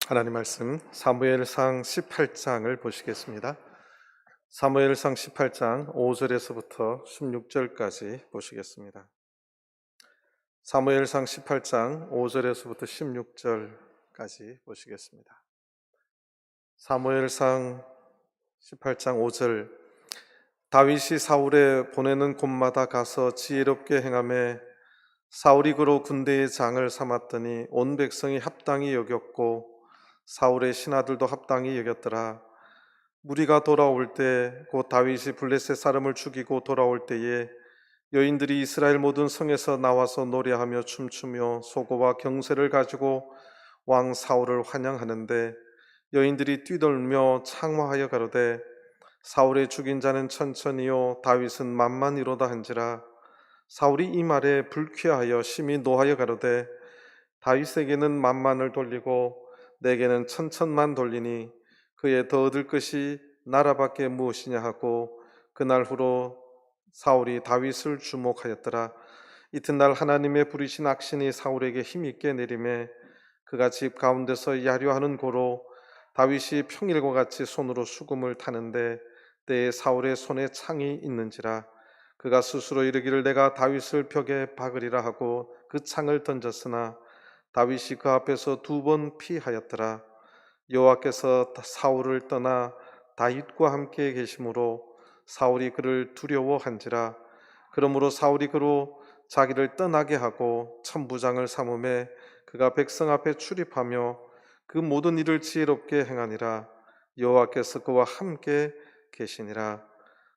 하나님 말씀 사무엘상 18장을 보시겠습니다. 사무엘상 18장 5절에서부터 16절까지 보시겠습니다. 사무엘상 18장 5절에서부터 16절까지 보시겠습니다. 사무엘상 18장 5절 다윗이 사울에 보내는 곳마다 가서 지혜롭게 행하매 사울이 그로 군대의 장을 삼았더니 온 백성이 합당히 여겼고 사울의 신하들도 합당히 여겼더라. 무리가 돌아올 때 곧 다윗이 블레셋 사람을 죽이고 돌아올 때에 여인들이 이스라엘 모든 성에서 나와서 노래하며 춤추며 소고와 경쇠를 가지고 왕 사울을 환영하는데 여인들이 뛰돌며 창화하여 가로되 사울의 죽인 자는 천천히요 다윗은 만만이로다 한지라. 사울이 이 말에 불쾌하여 심히 노하여 가로되 다윗에게는 만만을 돌리고 내게는 천천만 돌리니 그의 더 얻을 것이 나라밖에 무엇이냐 하고 그날 후로 사울이 다윗을 주목하였더라. 이튿날 하나님의 부리신 악신이 사울에게 힘있게 내림에 그가 집 가운데서 야류하는 고로 다윗이 평일과 같이 손으로 수금을 타는데 때에 사울의 손에 창이 있는지라. 그가 스스로 이르기를 내가 다윗을 벽에 박으리라 하고 그 창을 던졌으나 다윗이 그 앞에서 2번 피하였더라. 여호와께서 사울을 떠나 다윗과 함께 계심으로 사울이 그를 두려워한지라. 그러므로 사울이 그로 자기를 떠나게 하고 천부장을 삼음에 그가 백성 앞에 출입하며 그 모든 일을 지혜롭게 행하니라. 여호와께서 그와 함께 계시니라.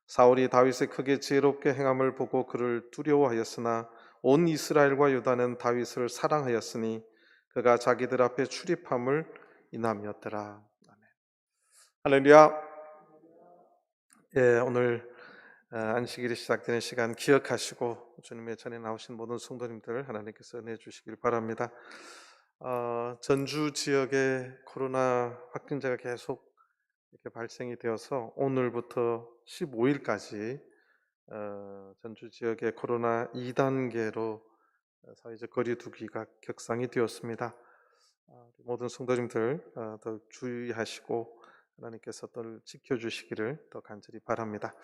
사울이 다윗의 크게 지혜롭게 행함을 보고 그를 두려워하였으나 온 이스라엘과 유다는 다윗을 사랑하였으니 그가 자기들 앞에 출입함을 인함이었더라. 아멘. 할렐루야. 오늘 안식일이 시작되는 시간 기억하시고 주님의 전에 나오신 모든 성도님들 하나님께서 은혜 주시길 바랍니다. 전주 지역에 코로나 확진자가 계속 이렇게 발생이 되어서 오늘부터 15일까지 전주 지역의 코로나 2단계로 사회적 거리 두기가 격상이 되었습니다. 모든 성도님들 더 주의하시고 하나님께서 더 지켜주시기를 더 간절히 바랍니다.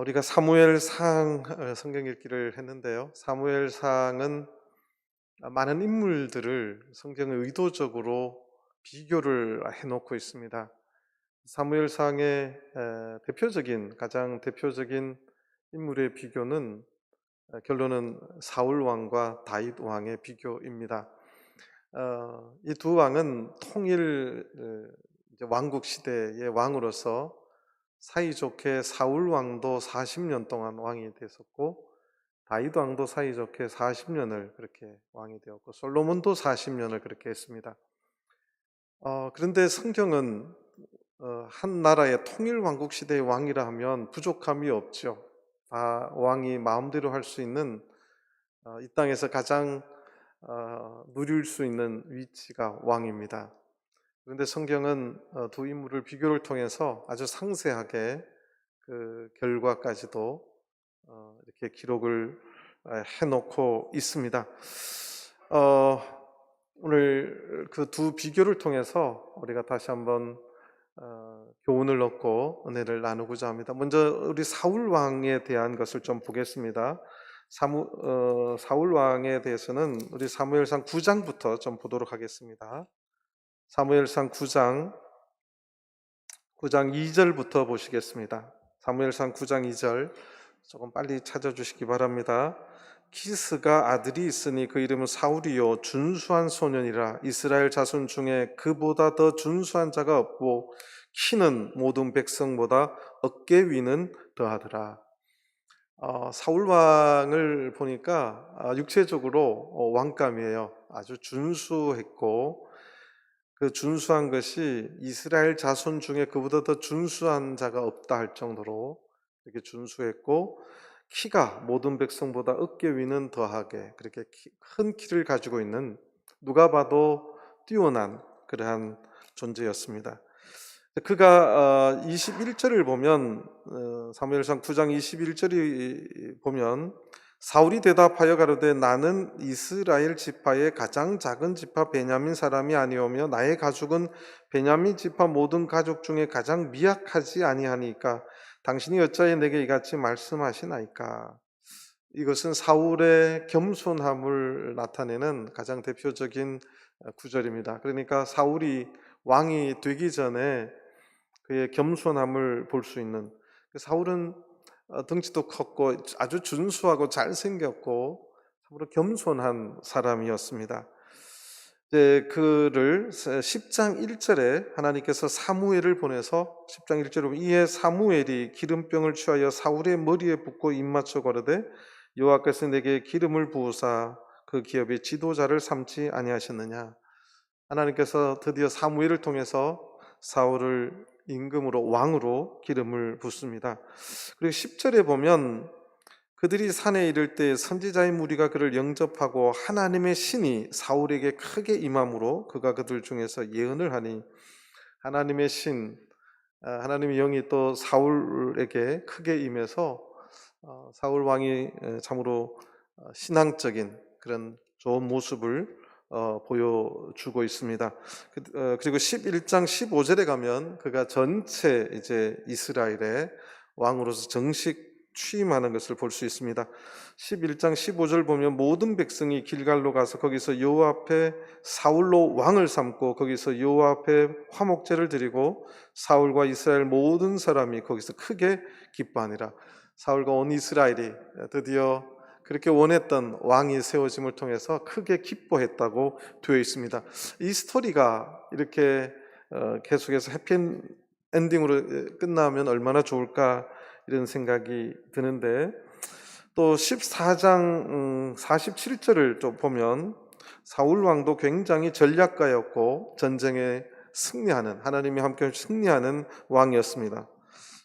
우리가 사무엘상 성경 읽기를 했는데요. 사무엘상은 많은 인물들을 성경에 의도적으로 비교를 해놓고 있습니다. 사무엘상의 가장 대표적인 인물의 비교는 결론은 사울 왕과 다윗 왕의 비교입니다. 이 두 왕은 통일 왕국 시대의 왕으로서 사이좋게 사울 왕도 40년 동안 왕이 됐었고 다윗 왕도 사이좋게 40년을 그렇게 왕이 되었고 솔로몬도 40년을 그렇게 했습니다. 그런데 성경은 한 나라의 통일 왕국 시대의 왕이라 하면 부족함이 없죠. 다 왕이 마음대로 할 수 있는 이 땅에서 가장 누릴 수 있는 위치가 왕입니다. 그런데 성경은 두 인물을 비교를 통해서 아주 상세하게 그 결과까지도 이렇게 기록을 해놓고 있습니다. 오늘 그 두 비교를 통해서 우리가 다시 한번 교훈을 얻고 은혜를 나누고자 합니다. 먼저 우리 사울 왕에 대한 것을 좀 보겠습니다. 사울 왕에 대해서는 우리 사무엘상 9장부터 좀 보도록 하겠습니다. 사무엘상 9장 2절부터 보시겠습니다. 사무엘상 9장 2절 조금 빨리 찾아주시기 바랍니다. 키스가 아들이 있으니 그 이름은 사울이요 준수한 소년이라. 이스라엘 자손 중에 그보다 더 준수한 자가 없고 키는 모든 백성보다 어깨 위는 더하더라. 사울 왕을 보니까 육체적으로 왕감이에요. 아주 준수했고 그 준수한 것이 이스라엘 자손 중에 그보다 더 준수한 자가 없다 할 정도로 이렇게 준수했고 키가 모든 백성보다 어깨 위는 더하게 그렇게 큰 키를 가지고 있는 누가 봐도 뛰어난 그러한 존재였습니다. 그가 21절을 보면 사무엘상 9장 21절이 보면 사울이 대답하여 가로되 나는 이스라엘 지파의 가장 작은 지파 베냐민 사람이 아니오며 나의 가족은 베냐민 지파 모든 가족 중에 가장 미약하지 아니하니까 당신이 어찌하여 내게 이같이 말씀하시나이까. 이것은 사울의 겸손함을 나타내는 가장 대표적인 구절입니다. 그러니까 사울이 왕이 되기 전에 그의 겸손함을 볼 수 있는, 사울은 덩치도 컸고 아주 준수하고 잘생겼고 참으로 겸손한 사람이었습니다. 이제 그를 10장 1절에 하나님께서 사무엘을 보내서 10장 1절에 보면 이에 사무엘이 기름병을 취하여 사울의 머리에 붓고 입맞춰 거르되 여호와께서 내게 기름을 부으사 그 기업의 지도자를 삼지 아니하셨느냐. 하나님께서 드디어 사무엘을 통해서 사울을 임금으로 왕으로 기름을 붓습니다. 그리고 10절에 보면 그들이 산에 이를 때 선지자의 무리가 그를 영접하고 하나님의 신이 사울에게 크게 임함으로 그가 그들 중에서 예언을 하니 하나님의 신, 하나님의 영이 또 사울에게 크게 임해서 사울 왕이 참으로 신앙적인 그런 좋은 모습을 보여주고 있습니다. 그리고 11장 15절에 가면 그가 전체 이제 이스라엘의 왕으로서 정식 취임하는 것을 볼 수 있습니다. 11장 15절 보면 모든 백성이 길갈로 가서 거기서 여호와 앞에 사울로 왕을 삼고 거기서 여호와 앞에 화목제를 드리고 사울과 이스라엘 모든 사람이 거기서 크게 기뻐하니라. 사울과 온 이스라엘이 드디어 그렇게 원했던 왕이 세워짐을 통해서 크게 기뻐했다고 되어 있습니다. 이 스토리가 이렇게 계속해서 해피엔딩으로 끝나면 얼마나 좋을까 이런 생각이 드는데, 또 14장 47절을 좀 보면 사울 왕도 굉장히 전략가였고 전쟁에 승리하는, 하나님이 함께 승리하는 왕이었습니다.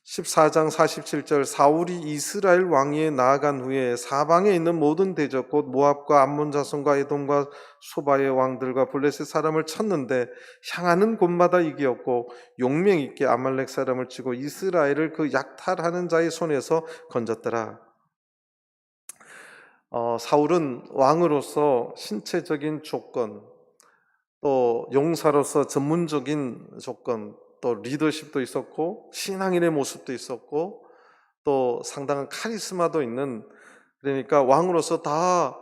14장 47절 사울이 이스라엘 왕위에 나아간 후에 사방에 있는 모든 대적 곧 모압과 암몬 자손과 에돔과 소바의 왕들과 블레셋 사람을 쳤는데 향하는 곳마다 이기었고 용맹 있게 아말렉 사람을 치고 이스라엘을 그 약탈하는 자의 손에서 건졌더라. 사울은 왕으로서 신체적인 조건, 또 용사로서 전문적인 조건, 또 리더십도 있었고 신앙인의 모습도 있었고 또 상당한 카리스마도 있는, 그러니까 왕으로서 다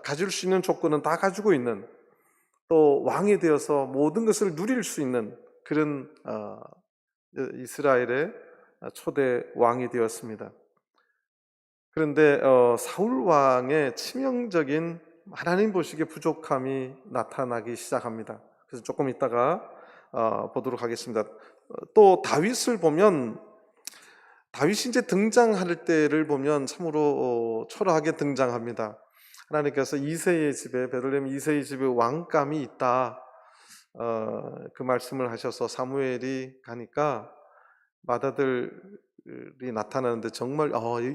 가질 수 있는 조건은 다 가지고 있는, 또 왕이 되어서 모든 것을 누릴 수 있는 그런 이스라엘의 초대 왕이 되었습니다. 그런데 사울 왕의 치명적인 하나님 보시기에 부족함이 나타나기 시작합니다. 그래서 조금 이따가 보도록 하겠습니다. 또 다윗을 보면 다윗이 이제 등장할 때를 보면 참으로 초라하게 등장합니다. 하나님께서 이새의 집에, 베들레헴 이새의 집에 왕감이 있다, 그 말씀을 하셔서 사무엘이 가니까 마다들이 나타나는데 정말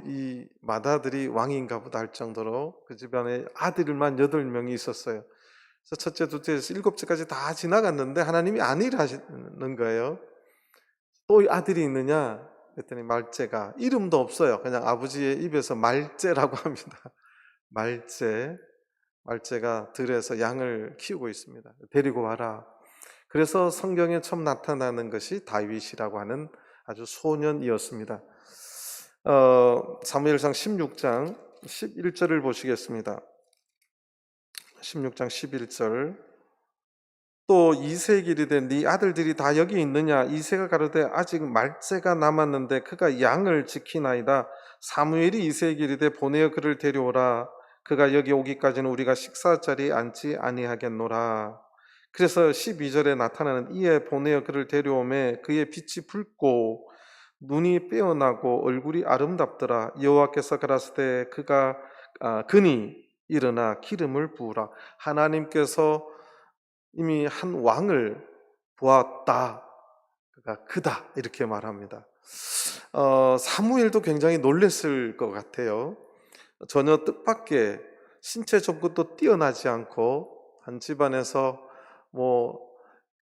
이 마다들이 왕인가 보다 할 정도로 그 집안에 아들만 8명이 있었어요. 그래서 첫째, 둘째, 7째까지 다 지나갔는데 하나님이 안일을 하시는 거예요. 또 아들이 있느냐 그랬더니 말째가, 이름도 없어요. 그냥 아버지의 입에서 말째라고 합니다. 말째가 들에서 양을 키우고 있습니다. 데리고 와라. 그래서 성경에 처음 나타나는 것이 다윗이라고 하는 아주 소년이었습니다. 사무엘상 16장 11절을 보시겠습니다. 16장 11절. 또 이새에게 이르되 네 아들들이 다 여기 있느냐. 이새가 가로되 아직 말째가 남았는데 그가 양을 지키나이다. 사무엘이 이새에게 이르되 보내어 그를 데려오라. 그가 여기 오기까지는 우리가 식사 자리에 앉지 아니하겠노라. 그래서 12절에 나타나는 이에 보내어 그를 데려오매 그의 빛이 붉고 눈이 빼어나고 얼굴이 아름답더라. 여호와께서 가라사대 그니 일어나 기름을 부으라. 하나님께서 이미 한 왕을 보았다. 그가 크다 이렇게 말합니다. 사무엘도 굉장히 놀랐을 것 같아요. 전혀 뜻밖의 신체 조건도 뛰어나지 않고 한 집안에서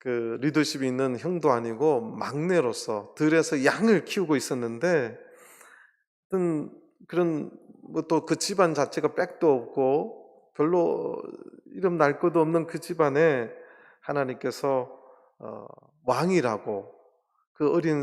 그 리더십이 있는 형도 아니고 막내로서 들에서 양을 키우고 있었는데 어떤 그런 뭐 또 그 집안 자체가 백도 없고 별로 이름 날 것도 없는 그 집안에 하나님께서 어, 왕이라고 그 어린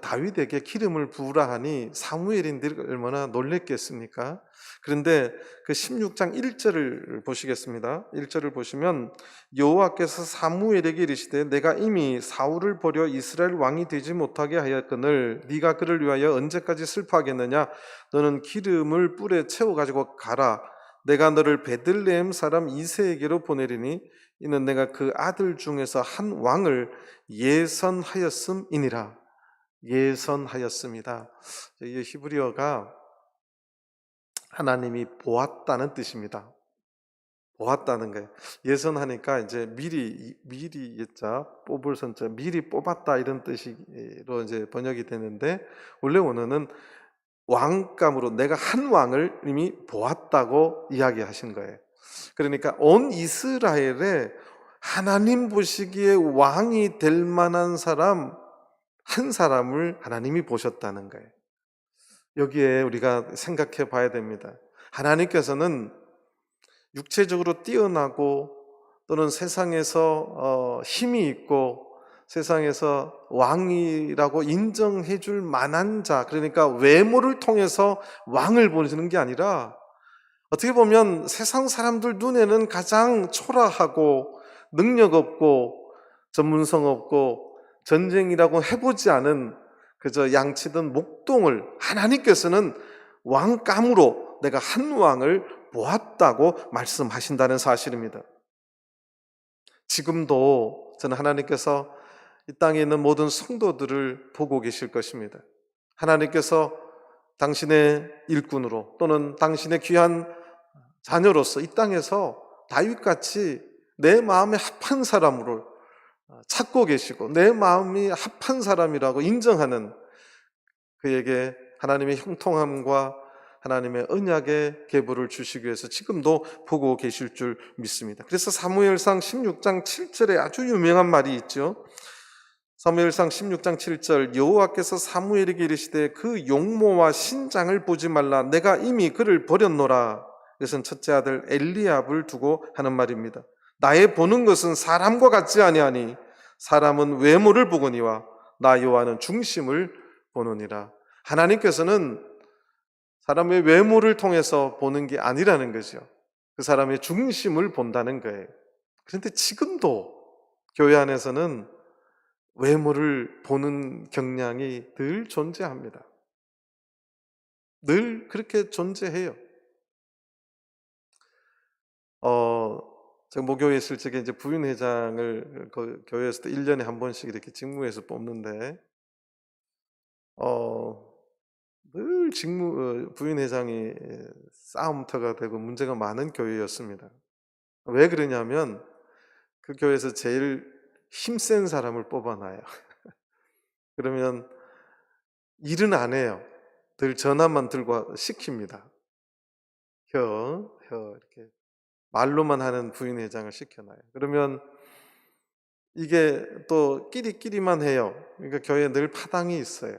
다윗에게 기름을 부으라 하니 사무엘인들이 얼마나 놀랬겠습니까? 그런데 그 16장 1절을 보시겠습니다. 1절을 보시면 여호와께서 사무엘에게 이르시되 내가 이미 사울을 버려 이스라엘 왕이 되지 못하게 하였거늘 네가 그를 위하여 언제까지 슬퍼하겠느냐? 너는 기름을 뿔에 채워 가지고 가라. 내가 너를 베들레헴 사람 이새에게로 보내리니 이는 내가 그 아들 중에서 한 왕을 예선하였음이니라. 예선하였습니다. 이 히브리어가 하나님이 보았다는 뜻입니다. 보았다는 거예요. 예선하니까 이제 미리 예자 뽑을 선자 미리 뽑았다 이런 뜻으로 이제 번역이 되는데 원래 원어는 왕감으로 내가 한 왕을 이미 보았다고 이야기하신 거예요. 그러니까 온 이스라엘에 하나님 보시기에 왕이 될 만한 사람 한 사람을 하나님이 보셨다는 거예요. 여기에 우리가 생각해 봐야 됩니다. 하나님께서는 육체적으로 뛰어나고 또는 세상에서 힘이 있고 세상에서 왕이라고 인정해 줄 만한 자, 그러니까 외모를 통해서 왕을 보시는 게 아니라 어떻게 보면 세상 사람들 눈에는 가장 초라하고 능력 없고 전문성 없고 전쟁이라고 해보지 않은 그저 양치던 목동을 하나님께서는 왕감으로 내가 한 왕을 보았다고 말씀하신다는 사실입니다. 지금도 저는 하나님께서 이 땅에 있는 모든 성도들을 보고 계실 것입니다. 하나님께서 당신의 일꾼으로 또는 당신의 귀한 자녀로서 이 땅에서 다윗같이 내 마음에 합한 사람으로 찾고 계시고 내 마음이 합한 사람이라고 인정하는 그에게 하나님의 형통함과 하나님의 언약의 계보를 주시기 위해서 지금도 보고 계실 줄 믿습니다. 그래서 사무엘상 16장 7절에 아주 유명한 말이 있죠. 사무엘상 16장 7절 여호와께서 사무엘에게 이르시되 그 용모와 신장을 보지 말라 내가 이미 그를 버렸노라. 이것은 첫째 아들 엘리압을 두고 하는 말입니다. 나의 보는 것은 사람과 같지 아니하니 사람은 외모를 보거니와 나 여호와는 중심을 보느니라. 하나님께서는 사람의 외모를 통해서 보는 게 아니라는 거죠. 그 사람의 중심을 본다는 거예요. 그런데 지금도 교회 안에서는 외모를 보는 경향이 늘 존재합니다. 늘 그렇게 존재해요. 제가 모교에 있을 적에 이제 부인회장을 그 교회에서도 1년에 한 번씩 이렇게 직무에서 뽑는데, 늘 부인회장이 싸움터가 되고 문제가 많은 교회였습니다. 왜 그러냐면 그 교회에서 제일 힘센 사람을 뽑아놔요. 그러면 일은 안 해요. 늘 전화만 들고 시킵니다. 이렇게 말로만 하는 부인회장을 시켜놔요. 그러면 이게 또 끼리끼리만 해요. 그러니까 교회에 늘 파당이 있어요.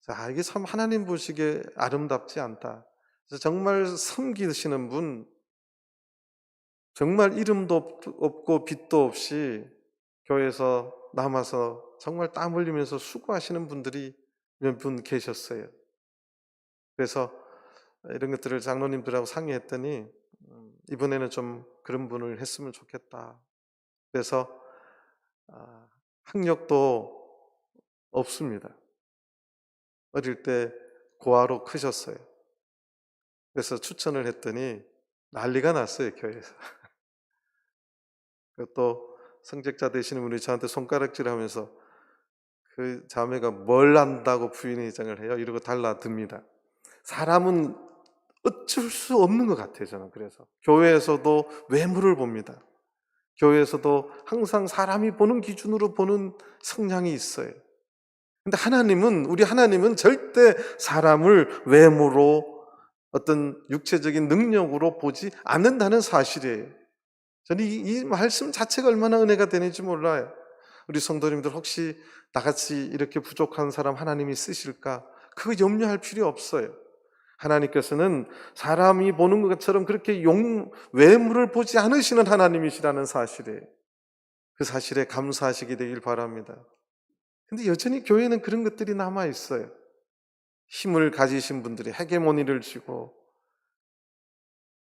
자, 이게 참 하나님 보시기에 아름답지 않다. 그래서 정말 섬기시는 분, 정말 이름도 없고 빛도 없이 교회에서 남아서 정말 땀 흘리면서 수고하시는 분들이 몇 분 계셨어요. 그래서 이런 것들을 장로님들하고 상의했더니 이번에는 좀 그런 분을 했으면 좋겠다. 그래서 학력도 없습니다. 어릴 때 고아로 크셨어요. 그래서 추천을 했더니 난리가 났어요, 교회에서. 또 성직자 되시는 분이 저한테 손가락질 하면서 그 자매가 뭘 안다고 부인회장을 해요? 이러고 달라듭니다. 사람은 어쩔 수 없는 것 같아요, 저는. 그래서 교회에서도 외모를 봅니다. 교회에서도 항상 사람이 보는 기준으로 보는 성향이 있어요. 근데 우리 하나님은 절대 사람을 외모로 어떤 육체적인 능력으로 보지 않는다는 사실이에요. 저는 이 말씀 자체가 얼마나 은혜가 되는지 몰라요. 우리 성도님들 혹시 나같이 이렇게 부족한 사람 하나님이 쓰실까? 그거 염려할 필요 없어요. 하나님께서는 사람이 보는 것처럼 그렇게 외모를 보지 않으시는 하나님이시라는 사실에, 그 사실에 감사하시게 되길 바랍니다. 근데 여전히 교회는 그런 것들이 남아 있어요. 힘을 가지신 분들이 헤게모니를 쥐고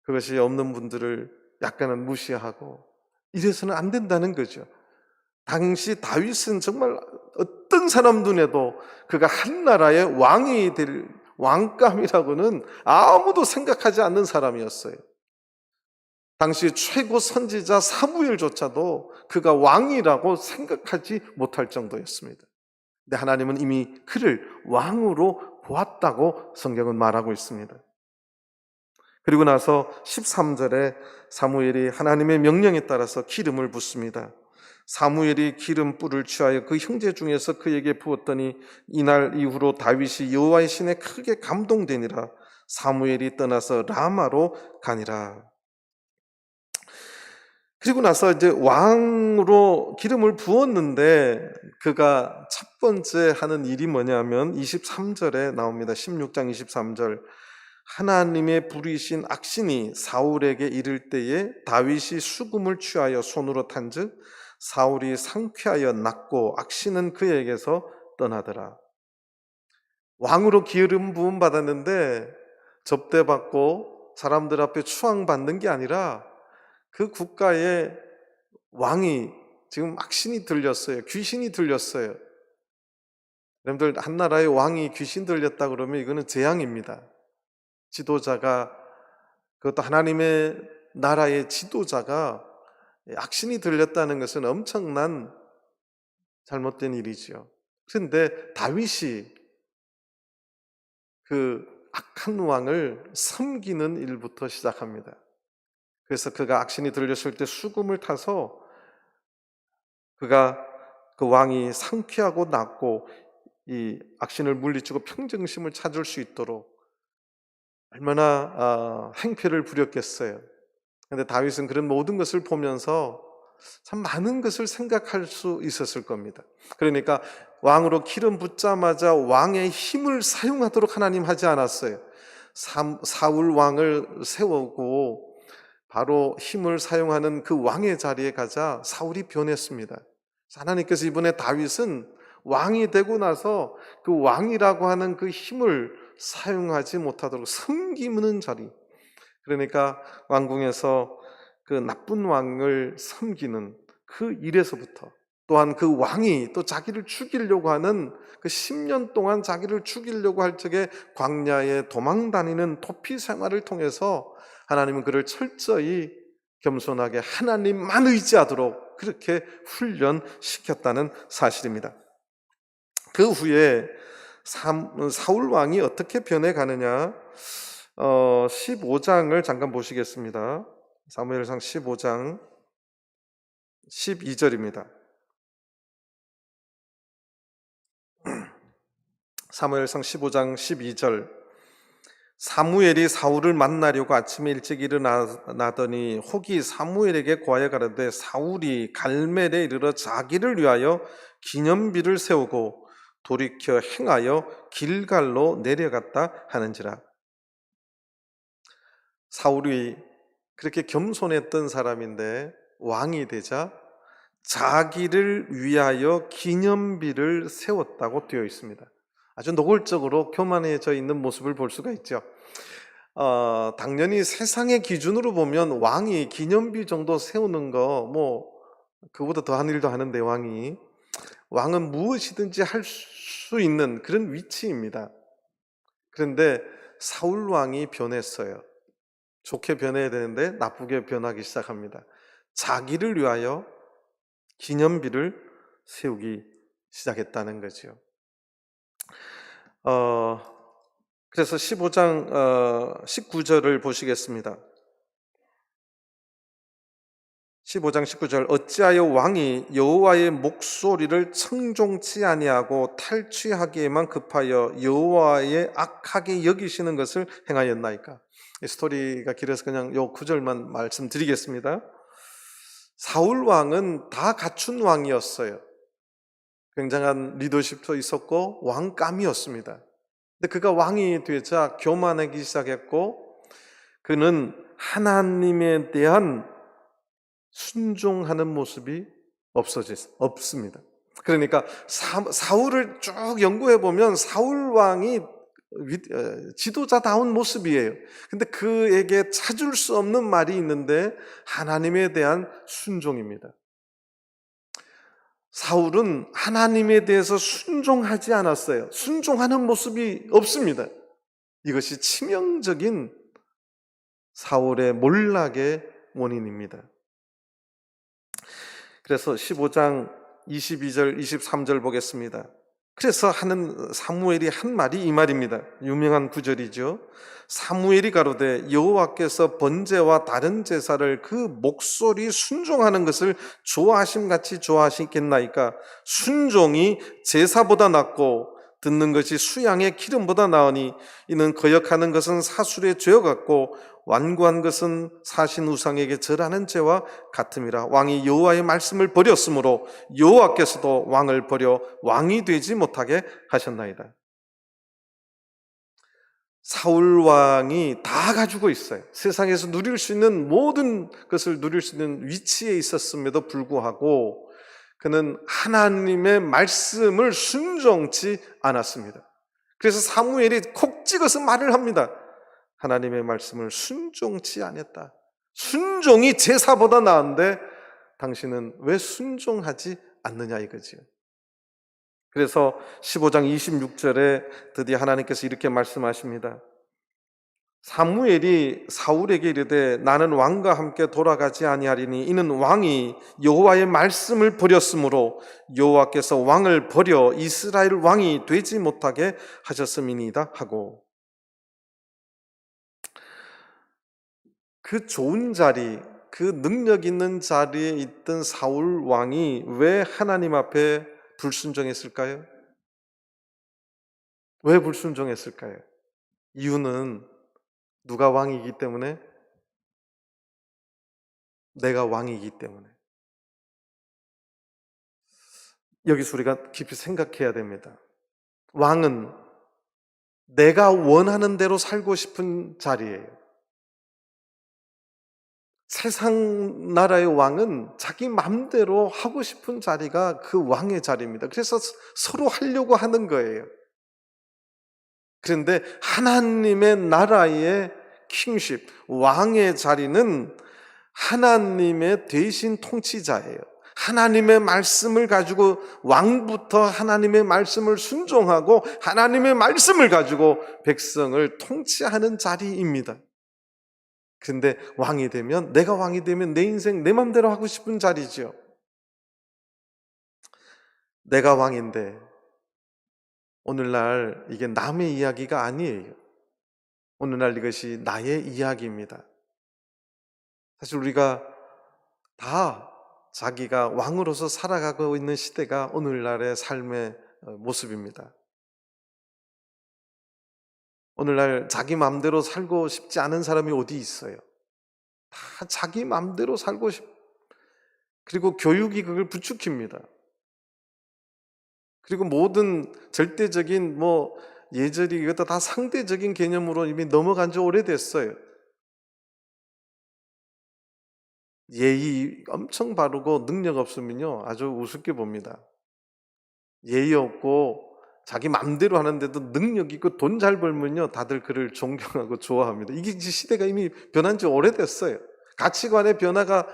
그것이 없는 분들을 약간은 무시하고, 이래서는 안 된다는 거죠. 당시 다윗은 정말 어떤 사람 눈에도 그가 한 나라의 왕이 될 왕감이라고는 아무도 생각하지 않는 사람이었어요. 당시 최고 선지자 사무엘조차도 그가 왕이라고 생각하지 못할 정도였습니다. 근데 하나님은 이미 그를 왕으로 보았다고 성경은 말하고 있습니다. 그리고 나서 13절에 사무엘이 하나님의 명령에 따라서 기름을 붓습니다. 사무엘이 기름 뿔을 취하여 그 형제 중에서 그에게 부었더니 이날 이후로 다윗이 여호와의 신에 크게 감동되니라. 사무엘이 떠나서 라마로 가니라. 그리고 나서 이제 왕으로 기름을 부었는데 그가 첫 번째 하는 일이 뭐냐면 23절에 나옵니다. 16장 23절. 하나님의 부리신 악신이 사울에게 이를 때에 다윗이 수금을 취하여 손으로 탄즉 사울이 상쾌하여 낫고 악신은 그에게서 떠나더라. 왕으로 기름 부음 받았는데 접대받고 사람들 앞에 추앙받는 게 아니라 그 국가의 왕이 지금 악신이 들렸어요. 귀신이 들렸어요. 여러분들, 한 나라의 왕이 귀신 들렸다 그러면 이거는 재앙입니다. 지도자가, 그것도 하나님의 나라의 지도자가 악신이 들렸다는 것은 엄청난 잘못된 일이죠. 그런데 다윗이 그 악한 왕을 섬기는 일부터 시작합니다. 그래서 그가 악신이 들렸을 때 수금을 타서 그가 그 왕이 상쾌하고 낫고 이 악신을 물리치고 평정심을 찾을 수 있도록 얼마나 행패를 부렸겠어요. 그런데 다윗은 그런 모든 것을 보면서 참 많은 것을 생각할 수 있었을 겁니다. 그러니까 왕으로 기름 붓자마자 왕의 힘을 사용하도록 하나님 하지 않았어요. 사울 왕을 세우고 바로 힘을 사용하는 그 왕의 자리에 가자 사울이 변했습니다. 하나님께서 이번에 다윗은 왕이 되고 나서 그 왕이라고 하는 그 힘을 사용하지 못하도록 섬기는 자리, 그러니까 왕궁에서 그 나쁜 왕을 섬기는 그 일에서부터, 또한 그 왕이 또 자기를 죽이려고 하는 그 10년 동안 자기를 죽이려고 할 적에 광야에 도망 다니는 도피 생활을 통해서 하나님은 그를 철저히 겸손하게 하나님만 의지하도록 그렇게 훈련시켰다는 사실입니다. 그 후에 사울 왕이 어떻게 변해가느냐, 15장을 잠깐 보시겠습니다. 사무엘상 15장 12절입니다. 사무엘상 15장 12절. 사무엘이 사울을 만나려고 아침에 일찍 일어나더니 혹이 사무엘에게 고하여 가로되 사울이 갈멜에 이르러 자기를 위하여 기념비를 세우고 돌이켜 행하여 길갈로 내려갔다 하는지라. 사울이 그렇게 겸손했던 사람인데 왕이 되자 자기를 위하여 기념비를 세웠다고 되어 있습니다. 아주 노골적으로 교만해져 있는 모습을 볼 수가 있죠. 당연히 세상의 기준으로 보면 왕이 기념비 정도 세우는 거 그보다 더한 일도 하는데 왕은 무엇이든지 할 수 있는 그런 위치입니다. 그런데 사울 왕이 변했어요. 좋게 변해야 되는데 나쁘게 변하기 시작합니다. 자기를 위하여 기념비를 세우기 시작했다는 거죠. 그래서 15장 19절을 보시겠습니다. 15장 19절. 어찌하여 왕이 여호와의 목소리를 청종치 아니하고 탈취하기에만 급하여 여호와의 악하게 여기시는 것을 행하였나이까. 이 스토리가 길어서 그냥 요 구절만 말씀드리겠습니다. 사울 왕은 다 갖춘 왕이었어요. 굉장한 리더십도 있었고 왕감이었습니다. 근데 그가 왕이 되자 교만하기 시작했고 그는 하나님에 대한 순종하는 모습이 없습니다. 그러니까 사울을 쭉 연구해 보면 사울 왕이 지도자다운 모습이에요. 근데 그에게 찾을 수 없는 말이 있는데 하나님에 대한 순종입니다. 사울은 하나님에 대해서 순종하지 않았어요. 순종하는 모습이 없습니다. 이것이 치명적인 사울의 몰락의 원인입니다. 그래서 15장 22절, 23절 보겠습니다. 그래서 사무엘이 한 말이 이 말입니다. 유명한 구절이죠. 사무엘이 가로되 여호와께서 번제와 다른 제사를 그 목소리 순종하는 것을 좋아하심같이 좋아하시겠나이까. 순종이 제사보다 낫고 듣는 것이 수양의 기름보다 나으니 이는 거역하는 것은 사술의 죄와 같고 완고한 것은 사신 우상에게 절하는 죄와 같음이라. 왕이 여호와의 말씀을 버렸으므로 여호와께서도 왕을 버려 왕이 되지 못하게 하셨나이다. 사울 왕이 다 가지고 있어요. 세상에서 누릴 수 있는 모든 것을 누릴 수 있는 위치에 있었음에도 불구하고 그는 하나님의 말씀을 순종치 않았습니다. 그래서 사무엘이 콕 찍어서 말을 합니다. 하나님의 말씀을 순종치 않았다. 순종이 제사보다 나은데 당신은 왜 순종하지 않느냐 이거지요. 그래서 15장 26절에 드디어 하나님께서 이렇게 말씀하십니다. 사무엘이 사울에게 이르되 나는 왕과 함께 돌아가지 아니하리니 이는 왕이 여호와의 말씀을 버렸으므로 여호와께서 왕을 버려 이스라엘 왕이 되지 못하게 하셨음이니이다 하고, 그 좋은 자리, 그 능력 있는 자리에 있던 사울 왕이 왜 하나님 앞에 불순종했을까요? 왜 불순종했을까요? 이유는 누가 왕이기 때문에? 내가 왕이기 때문에. 여기서 우리가 깊이 생각해야 됩니다. 왕은 내가 원하는 대로 살고 싶은 자리예요. 세상 나라의 왕은 자기 마음대로 하고 싶은 자리가 그 왕의 자리입니다. 그래서 서로 하려고 하는 거예요. 그런데 하나님의 나라의 킹십, 왕의 자리는 하나님의 대신 통치자예요. 하나님의 말씀을 가지고 왕부터 하나님의 말씀을 순종하고 하나님의 말씀을 가지고 백성을 통치하는 자리입니다. 그런데 내가 왕이 되면 내 인생 내 맘대로 하고 싶은 자리죠. 내가 왕인데 오늘날 이게 남의 이야기가 아니에요. 오늘날 이것이 나의 이야기입니다. 사실 우리가 다 자기가 왕으로서 살아가고 있는 시대가 오늘날의 삶의 모습입니다. 오늘날 자기 마음대로 살고 싶지 않은 사람이 어디 있어요? 다 자기 마음대로 그리고 교육이 그걸 부추깁니다. 그리고 모든 절대적인 예절이 이것도 다 상대적인 개념으로 이미 넘어간 지 오래됐어요. 예의 엄청 바르고 능력 없으면요 아주 우습게 봅니다. 예의 없고 자기 마음대로 하는데도 능력 있고 돈 잘 벌면요 다들 그를 존경하고 좋아합니다. 이게 시대가 이미 변한 지 오래됐어요. 가치관의 변화가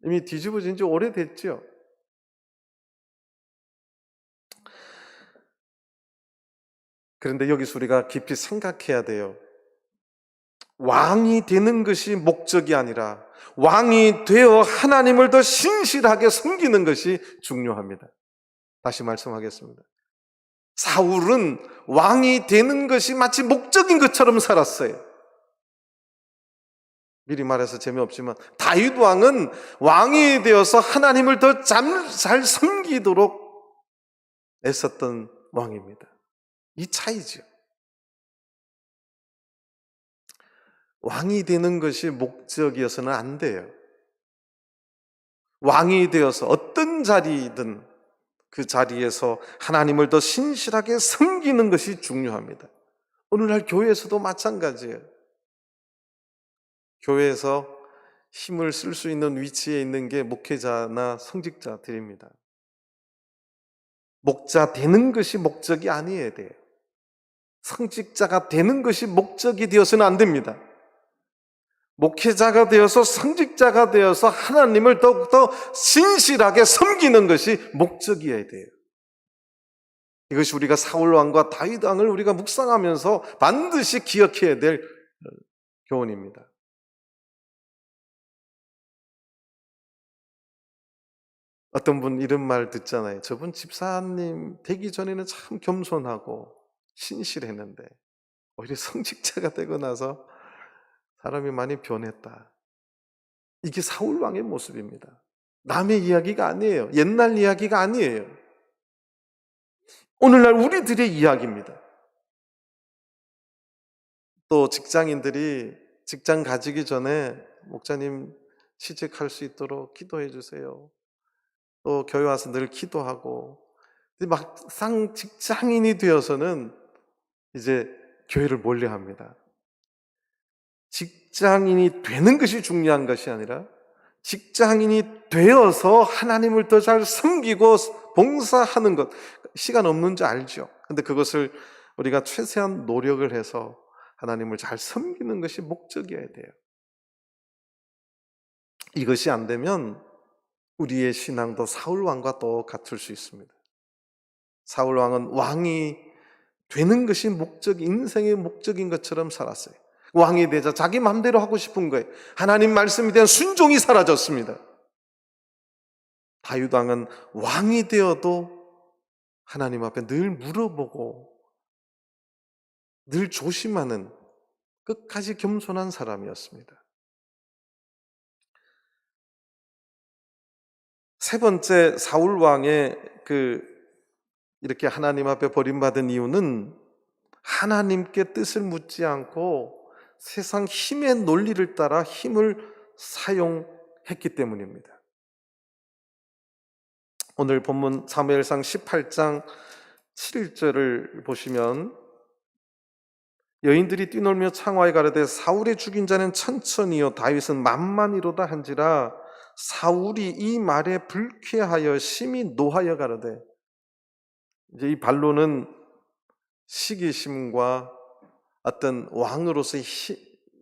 이미 뒤집어진 지 오래됐죠. 그런데 여기서 우리가 깊이 생각해야 돼요. 왕이 되는 것이 목적이 아니라 왕이 되어 하나님을 더 신실하게 섬기는 것이 중요합니다. 다시 말씀하겠습니다. 사울은 왕이 되는 것이 마치 목적인 것처럼 살았어요. 미리 말해서 재미없지만 다윗 왕은 왕이 되어서 하나님을 더 잘 섬기도록 애썼던 왕입니다. 이 차이죠. 왕이 되는 것이 목적이어서는 안 돼요. 왕이 되어서 어떤 자리이든 그 자리에서 하나님을 더 신실하게 섬기는 것이 중요합니다. 오늘날 교회에서도 마찬가지예요. 교회에서 힘을 쓸 수 있는 위치에 있는 게 목회자나 성직자들입니다. 목자 되는 것이 목적이 아니어야 돼요. 성직자가 되는 것이 목적이 되어서는 안 됩니다. 목회자가 되어서 성직자가 되어서 하나님을 더욱더 신실하게 섬기는 것이 목적이어야 돼요. 이것이 우리가 사울 왕과 다윗 왕을 우리가 묵상하면서 반드시 기억해야 될 교훈입니다. 어떤 분 이런 말 듣잖아요. 저분 집사님 되기 전에는 참 겸손하고 신실했는데 오히려 성직자가 되고 나서 사람이 많이 변했다. 이게 사울 왕의 모습입니다. 남의 이야기가 아니에요. 옛날 이야기가 아니에요. 오늘날 우리들의 이야기입니다. 또 직장인들이 직장 가지기 전에 목사님 취직할 수 있도록 기도해 주세요. 또 교회 와서 늘 기도하고, 막상 직장인이 되어서는 이제 교회를 몰려합니다. 직장인이 되는 것이 중요한 것이 아니라 직장인이 되어서 하나님을 더 잘 섬기고 봉사하는 것, 시간 없는 줄 알죠. 근데 그것을 우리가 최대한 노력을 해서 하나님을 잘 섬기는 것이 목적이어야 돼요. 이것이 안 되면 우리의 신앙도 사울 왕과 똑같을 수 있습니다. 사울 왕은 왕이 되는 것이 인생의 목적인 것처럼 살았어요. 왕이 되자 자기 마음대로 하고 싶은 거예요. 하나님 말씀에 대한 순종이 사라졌습니다. 다윗 왕은 왕이 되어도 하나님 앞에 늘 물어보고 늘 조심하는 끝까지 겸손한 사람이었습니다. 세 번째 사울 왕의 이렇게 하나님 앞에 버림받은 이유는 하나님께 뜻을 묻지 않고 세상 힘의 논리를 따라 힘을 사용했기 때문입니다. 오늘 본문 사무엘상 18장 7절을 보시면 여인들이 뛰놀며 창화에 가로되 사울의 죽인 자는 천천히요 다윗은 만만이로다 한지라 사울이 이 말에 불쾌하여 심히 노하여 가로되, 이제 이 반론은 시기심과 어떤 왕으로서의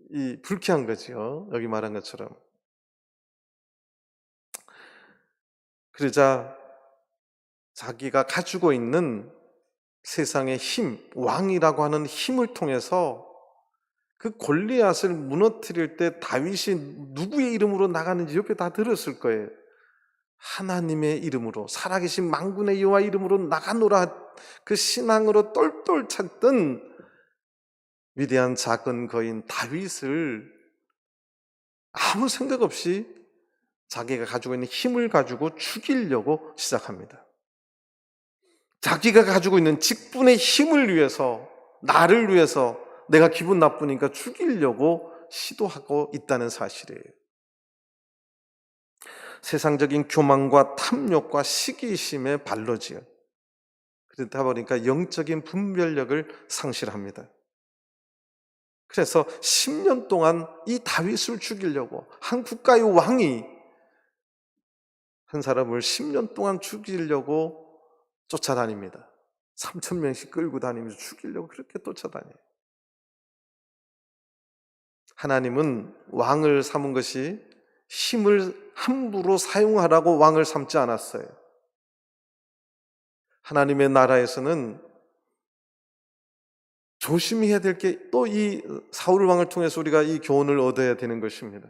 이 불쾌한 거죠. 여기 말한 것처럼. 그러자 자기가 가지고 있는 세상의 힘, 왕이라고 하는 힘을 통해서 그 골리앗을 무너뜨릴 때 다윗이 누구의 이름으로 나가는지 옆에 다 들었을 거예요. 하나님의 이름으로, 살아계신 만군의 여호와 이름으로 나가노라, 그 신앙으로 똘똘 찼던 위대한 작은 거인 다윗을 아무 생각 없이 자기가 가지고 있는 힘을 가지고 죽이려고 시작합니다. 자기가 가지고 있는 직분의 힘을 위해서, 나를 위해서 내가 기분 나쁘니까 죽이려고 시도하고 있다는 사실이에요. 세상적인 교만과 탐욕과 시기심에 발로지요. 그러다 보니까 영적인 분별력을 상실합니다. 그래서 10년 동안 이 다윗을 죽이려고, 한 국가의 왕이 한 사람을 10년 동안 죽이려고 쫓아다닙니다. 3,000명씩 끌고 다니면서 죽이려고 그렇게 쫓아다녀요. 하나님은 왕을 삼은 것이 힘을 함부로 사용하라고 왕을 삼지 않았어요. 하나님의 나라에서는 조심해야 될 게 또 이 사울 왕을 통해서 우리가 이 교훈을 얻어야 되는 것입니다.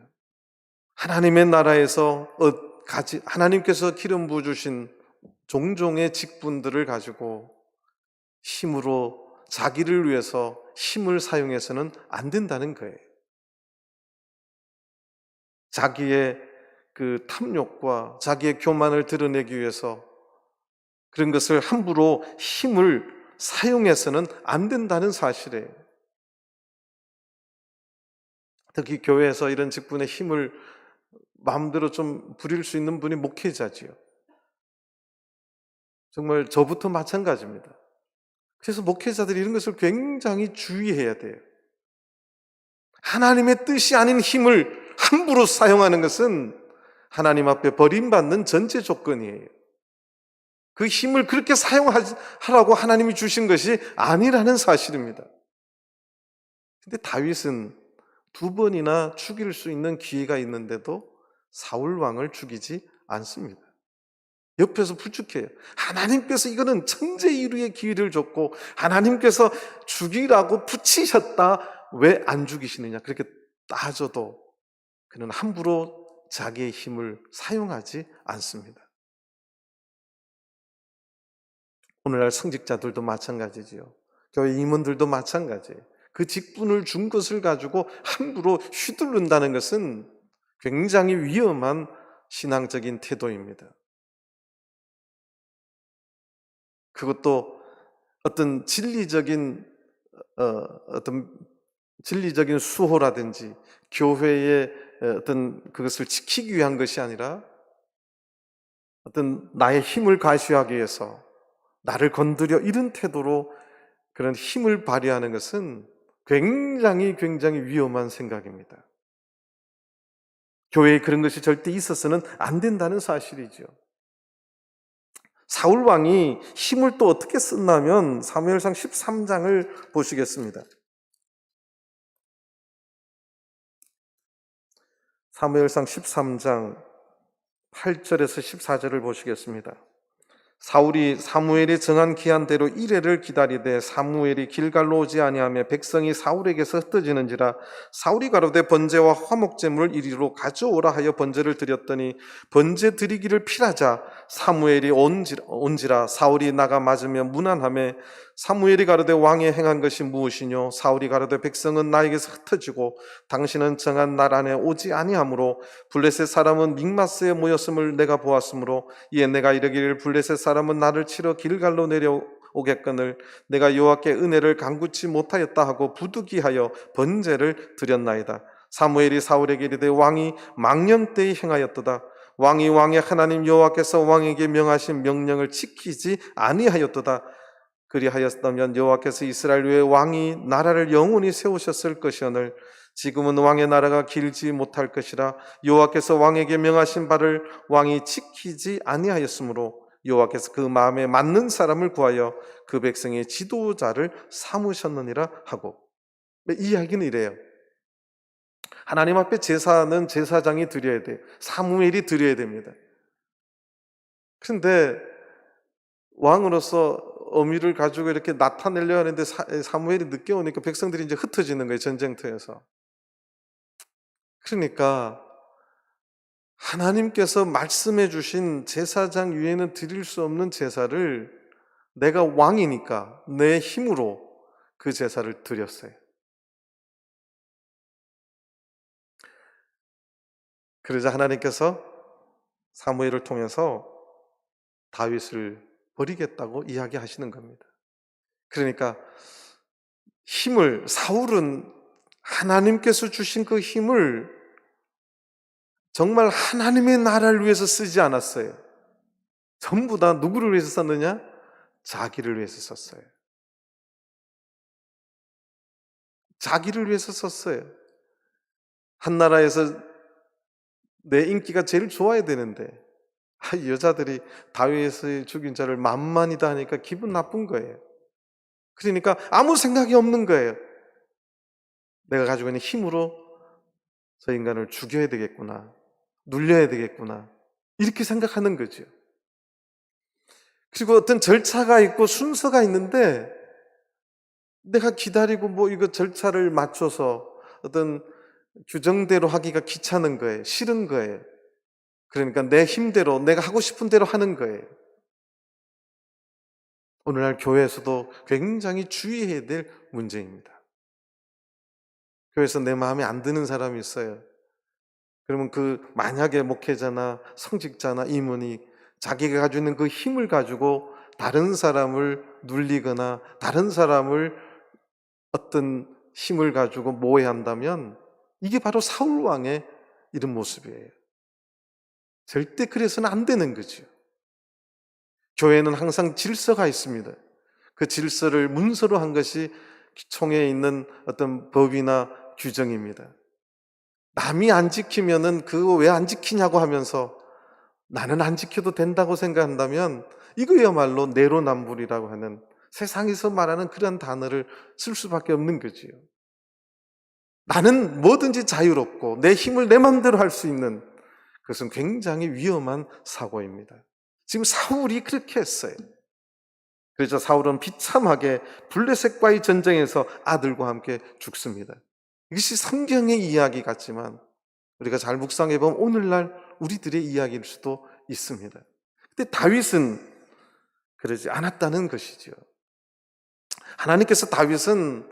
하나님의 나라에서 하나님께서 기름 부어주신 종종의 직분들을 가지고 힘으로 자기를 위해서 힘을 사용해서는 안 된다는 거예요. 자기의 그 탐욕과 자기의 교만을 드러내기 위해서 그런 것을 함부로 힘을 사용해서는 안 된다는 사실이에요. 특히 교회에서 이런 직분의 힘을 마음대로 좀 부릴 수 있는 분이 목회자지요. 정말 저부터 마찬가지입니다. 그래서 목회자들이 이런 것을 굉장히 주의해야 돼요. 하나님의 뜻이 아닌 힘을 함부로 사용하는 것은 하나님 앞에 버림받는 전제 조건이에요. 그 힘을 그렇게 사용하라고 하나님이 주신 것이 아니라는 사실입니다. 근데 다윗은 2번이나 죽일 수 있는 기회가 있는데도 사울 왕을 죽이지 않습니다. 옆에서 부축해요. 하나님께서 이거는 천재이루의 기회를 줬고 하나님께서 죽이라고 붙이셨다. 왜 안 죽이시느냐? 그렇게 따져도 그는 함부로 자기의 힘을 사용하지 않습니다. 오늘날 성직자들도 마찬가지지요. 교회 임원들도 마찬가지예요. 그 직분을 준 것을 가지고 함부로 휘둘른다는 것은 굉장히 위험한 신앙적인 태도입니다. 그것도 어떤 진리적인 수호라든지 교회의 어떤 그것을 지키기 위한 것이 아니라 어떤 나의 힘을 과시하기 위해서 나를 건드려 이런 태도로 그런 힘을 발휘하는 것은 굉장히 위험한 생각입니다. 교회에 그런 것이 절대 있어서는 안 된다는 사실이죠. 사울 왕이 힘을 또 어떻게 썼냐면 사무엘상 13장을 보시겠습니다. 사무엘상 13장 8절에서 14절을 보시겠습니다. 사무엘이 정한 기한대로 이레를 기다리되 사무엘이 길갈로 오지 아니하며 백성이 사울에게서 흩어지는지라 사울이 가로되 번제와 화목제물을 이리로 가져오라 하여 번제를 드렸더니 번제 드리기를 필하자 사무엘이 온지라 사울이 나가 맞으며 무난하며 사무엘이 가로되 왕이 행한 것이 무엇이뇨 사울이 가로되 백성은 나에게서 흩어지고 당신은 정한 날 안에 오지 아니하므로 블레셋 사람은 믹마스에 모였음을 내가 보았으므로 이에 내가 이르기를 블레셋 사람은 나를 치러 길갈로 내려오겠거늘 내가 여호와께 은혜를 간구치 못하였다 하고 부득이하여 번제를 드렸나이다. 사무엘이 사울에게 이르되 왕이 망령 때에 행하였도다. 왕이 왕의 하나님 여호와께서 왕에게 명하신 명령을 지키지 아니하였도다. 그리하였다면 여호와께서 이스라엘 위에 왕이 나라를 영원히 세우셨을 것이오늘 지금은 왕의 나라가 길지 못할 것이라 여호와께서 왕에게 명하신 바를 왕이 지키지 아니하였으므로 여호와께서 그 마음에 맞는 사람을 구하여 그 백성의 지도자를 삼으셨느니라 하고 이 이야기는 이래요. 하나님 앞에 제사는 제사장이 드려야 돼요. 사무엘이 드려야 됩니다. 그런데 왕으로서 어미를 가지고 이렇게 나타내려 하는데 사무엘이 늦게 오니까 백성들이 이제 흩어지는 거예요. 전쟁터에서. 그러니까 하나님께서 말씀해 주신 제사장 위에는 드릴 수 없는 제사를 내가 왕이니까 내 힘으로 그 제사를 드렸어요. 그러자 하나님께서 사무엘을 통해서 다윗을 버리겠다고 이야기하시는 겁니다. 그러니까 사울은 하나님께서 주신 그 힘을 정말 하나님의 나라를 위해서 쓰지 않았어요. 전부 다 누구를 위해서 썼느냐? 자기를 위해서 썼어요. 자기를 위해서 썼어요. 한 나라에서 내 인기가 제일 좋아야 되는데 여자들이 다윗의 죽인 자를 만만이다 하니까 기분 나쁜 거예요. 그러니까 아무 생각이 없는 거예요. 내가 가지고 있는 힘으로 저 인간을 죽여야 되겠구나. 눌려야 되겠구나. 이렇게 생각하는 거죠. 그리고 어떤 절차가 있고 순서가 있는데 내가 기다리고 이거 절차를 맞춰서 어떤 규정대로 하기가 귀찮은 거예요. 싫은 거예요. 그러니까 내 힘대로 내가 하고 싶은 대로 하는 거예요. 오늘날 교회에서도 굉장히 주의해야 될 문제입니다. 교회에서 내 마음에 안 드는 사람이 있어요. 그러면 만약에 목회자나 성직자나 임원이 자기가 가지고 있는 그 힘을 가지고 다른 사람을 눌리거나 다른 사람을 어떤 힘을 가지고 모해한다면 이게 바로 사울 왕의 이런 모습이에요. 절대 그래서는 안 되는 거죠. 교회는 항상 질서가 있습니다. 그 질서를 문서로 한 것이 총회에 있는 어떤 법이나 규정입니다. 남이 안 지키면은 그거 왜 안 지키냐고 하면서 나는 안 지켜도 된다고 생각한다면 이거야말로 내로남불이라고 하는, 세상에서 말하는 그런 단어를 쓸 수밖에 없는 거지요. 나는 뭐든지 자유롭고 내 힘을 내 마음대로 할 수 있는, 그것은 굉장히 위험한 사고입니다. 지금 사울이 그렇게 했어요. 그래서 사울은 비참하게 블레셋과의 전쟁에서 아들과 함께 죽습니다. 이것이 성경의 이야기 같지만 우리가 잘 묵상해 보면 오늘날 우리들의 이야기일 수도 있습니다. 근데 다윗은 그러지 않았다는 것이죠. 하나님께서 다윗은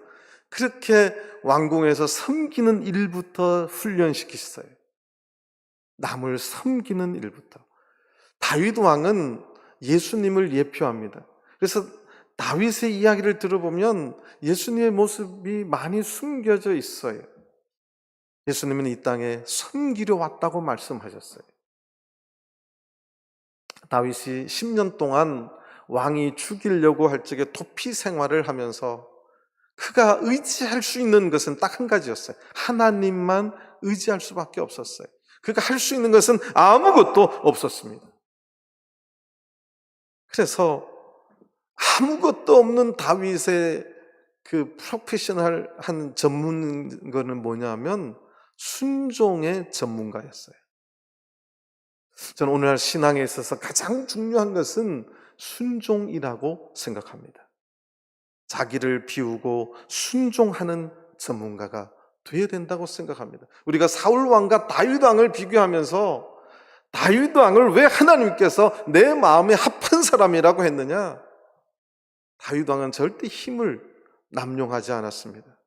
그렇게 왕궁에서 섬기는 일부터 훈련시키셨어요. 남을 섬기는 일부터. 다윗 왕은 예수님을 예표합니다. 그래서 다윗의 이야기를 들어보면 예수님의 모습이 많이 숨겨져 있어요. 예수님은 이 땅에 섬기려 왔다고 말씀하셨어요. 다윗이 10년 동안 왕이 죽이려고 할 적에 도피 생활을 하면서 그가 의지할 수 있는 것은 딱 한 가지였어요. 하나님만 의지할 수밖에 없었어요. 그가 할 수 있는 것은 아무것도 없었습니다. 그래서 아무것도 없는 다윗의 그 프로페셔널한 전문가는 뭐냐면 순종의 전문가였어요. 저는 오늘날 신앙에 있어서 가장 중요한 것은 순종이라고 생각합니다. 자기를 비우고 순종하는 전문가가 되어야 된다고 생각합니다. 우리가 사울 왕과 다윗 왕을 비교하면서 다윗 왕을 왜 하나님께서 내 마음에 합한 사람이라고 했느냐? 다윗 왕은 절대 힘을 남용하지 않았습니다.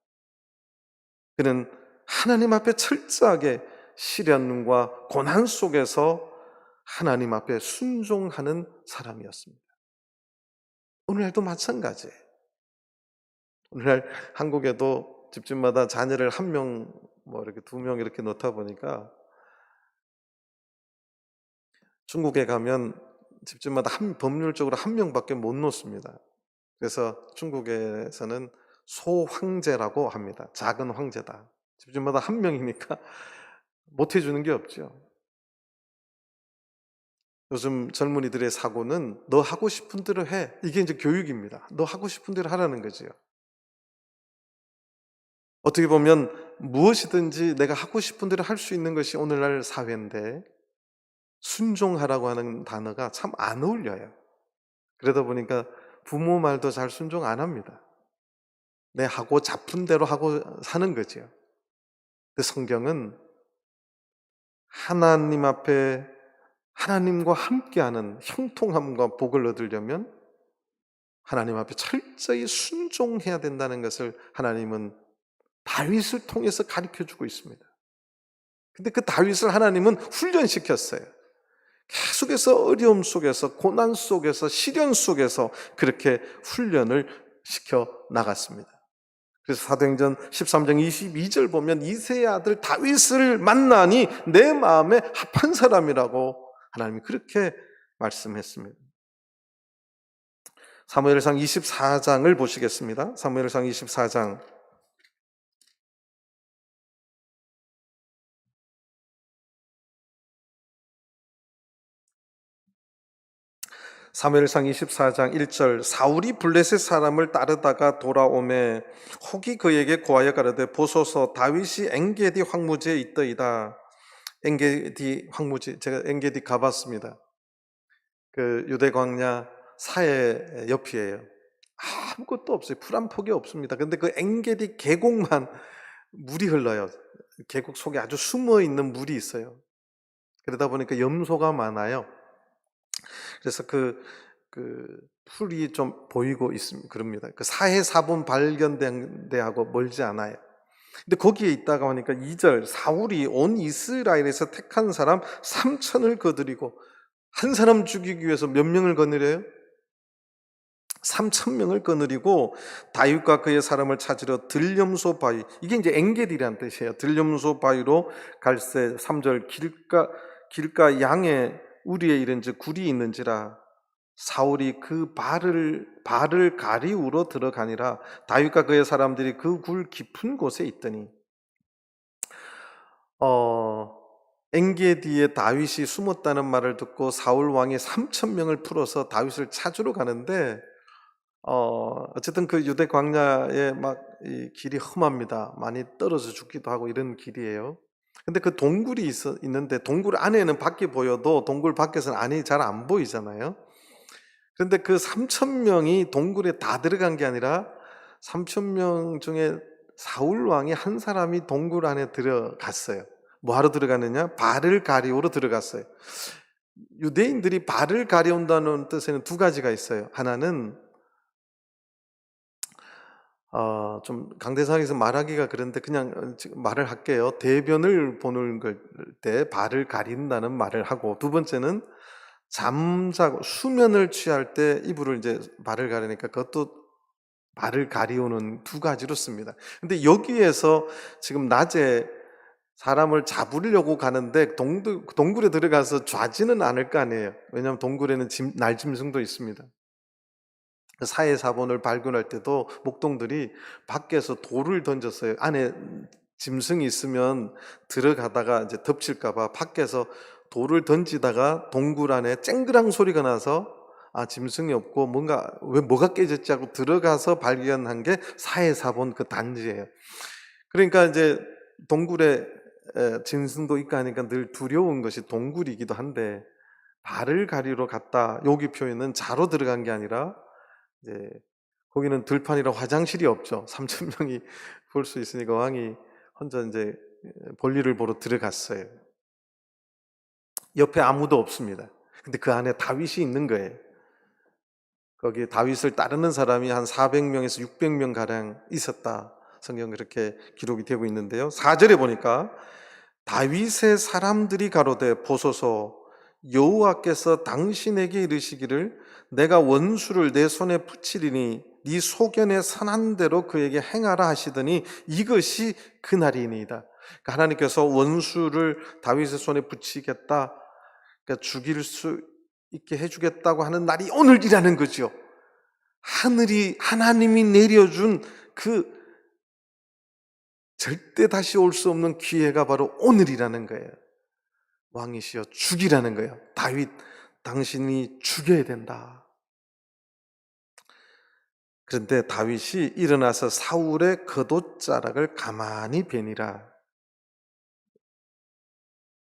그는 하나님 앞에 철저하게 시련과 고난 속에서 하나님 앞에 순종하는 사람이었습니다. 오늘날도 마찬가지예요. 오늘날 한국에도 집집마다 자녀를 한 명, 이렇게 두 명 이렇게 놓다 보니까 중국에 가면 집집마다 법률적으로 한 명밖에 못 놓습니다. 그래서 중국에서는 소황제라고 합니다. 작은 황제다. 집집마다 한 명이니까 못 해주는 게 없죠. 요즘 젊은이들의 사고는 너 하고 싶은 대로 해. 이게 이제 교육입니다. 너 하고 싶은 대로 하라는 거지요. 어떻게 보면 무엇이든지 내가 하고 싶은 대로 할 수 있는 것이 오늘날 사회인데 순종하라고 하는 단어가 참 안 어울려요. 그러다 보니까 부모 말도 잘 순종 안 합니다. 내 하고 잡은 대로 하고 사는 거지요. 근데 성경은 하나님 앞에 하나님과 함께하는 형통함과 복을 얻으려면 하나님 앞에 철저히 순종해야 된다는 것을 하나님은 다윗을 통해서 가르쳐주고 있습니다. 근데 그 다윗을 하나님은 훈련시켰어요. 계속해서 어려움 속에서, 고난 속에서, 시련 속에서 그렇게 훈련을 시켜 나갔습니다. 그래서 사도행전 13장 22절 보면 이새의 아들 다윗을 만나니 내 마음에 합한 사람이라고 하나님이 그렇게 말씀했습니다. 사무엘상 24장을 보시겠습니다. 사무엘상 24장. 사무엘상 24장 1절 사울이 블레셋 사람을 따르다가 돌아오매 혹이 그에게 고하여 가로되 보소서 다윗이 엔게디 황무지에 있더이다. 엔게디 황무지, 제가 엔게디 가봤습니다. 그 유대 광야 사해 옆이에요. 아무것도 없어요. 풀 한 폭이 없습니다. 근데 그 엔게디 계곡만 물이 흘러요. 계곡 속에 아주 숨어 있는 물이 있어요. 그러다 보니까 염소가 많아요. 그래서 그 풀이 좀 보이고 있습니다. 그럽니다. 그 사해 사분 발견된 데하고 멀지 않아요. 근데 거기에 있다가 보니까 2절 사울이 온 이스라엘에서 택한 사람 3천을 거느리고, 한 사람 죽이기 위해서 몇 명을 거느려요? 3,000명을 거느리고 다윗과 그의 사람을 찾으러 들염소 바위, 이게 이제 엔게디라는 뜻이에요. 들염소 바위로 갈새 3절 길가 양에 우리에 이른즉 굴이 있는지라 사울이 그 발을 가리우러 들어가니라. 다윗과 그의 사람들이 그 굴 깊은 곳에 있더니 엔게디에 다윗이 숨었다는 말을 듣고 사울 왕이 3천 명을 풀어서 다윗을 찾으러 가는데 어쨌든 그 유대 광야에 막 이 길이 험합니다. 많이 떨어져 죽기도 하고 이런 길이에요. 근데 그 동굴이 있는데 동굴 안에는 밖이 보여도 동굴 밖에서는 안이 잘 안 보이잖아요. 그런데 그 3천 명이 동굴에 다 들어간 게 아니라 3천 명 중에 사울 왕이 한 사람이 동굴 안에 들어갔어요. 뭐 하러 들어갔느냐? 발을 가리우러 들어갔어요. 유대인들이 발을 가려운다는 뜻에는 두 가지가 있어요. 하나는 좀 강대상에서 말하기가 그런데 그냥 지금 말을 할게요. 대변을 보는 때 발을 가린다는 말을 하고, 두 번째는 잠자고 수면을 취할 때 이불을 이제 발을 가리니까 그것도 발을 가리우는 두 가지로 씁니다. 근데 여기에서 지금 낮에 사람을 잡으려고 가는데 동굴에 들어가서 좌지는 않을 거 아니에요. 왜냐하면 동굴에는 날짐승도 있습니다. 사해사본을 발견할 때도 목동들이 밖에서 돌을 던졌어요. 안에 짐승이 있으면 들어가다가 이제 덮칠까봐 밖에서 돌을 던지다가 동굴 안에 쨍그랑 소리가 나서 짐승이 없고 뭐가 깨졌지 하고 들어가서 발견한 게 사해사본 그 단지예요. 그러니까 이제 동굴에 짐승도 있고 하니까 늘 두려운 것이 동굴이기도 한데, 발을 가리러 갔다 여기 표현은 자로 들어간 게 아니라 이제 거기는 들판이라 화장실이 없죠. 3천 명이 볼 수 있으니까 왕이 혼자 이제 볼일을 보러 들어갔어요. 옆에 아무도 없습니다. 근데 그 안에 다윗이 있는 거예요. 거기에 다윗을 따르는 사람이 한 400명에서 600명 가량 있었다. 성경 그렇게 기록이 되고 있는데요. 4절에 보니까 다윗의 사람들이 가로되 보소서, 여호와께서 당신에게 이르시기를 내가 원수를 내 손에 붙이리니 네 소견에 선한 대로 그에게 행하라 하시더니 이것이 그날이니이다. 그러니까 하나님께서 원수를 다윗의 손에 붙이겠다, 그러니까 죽일 수 있게 해주겠다고 하는 날이 오늘이라는 거죠. 하나님이 내려준 그 절대 다시 올 수 없는 기회가 바로 오늘이라는 거예요. 왕이시여 죽이라는 거예요. 다윗, 당신이 죽여야 된다. 그런데 다윗이 일어나서 사울의 겉옷자락을 가만히 베니라.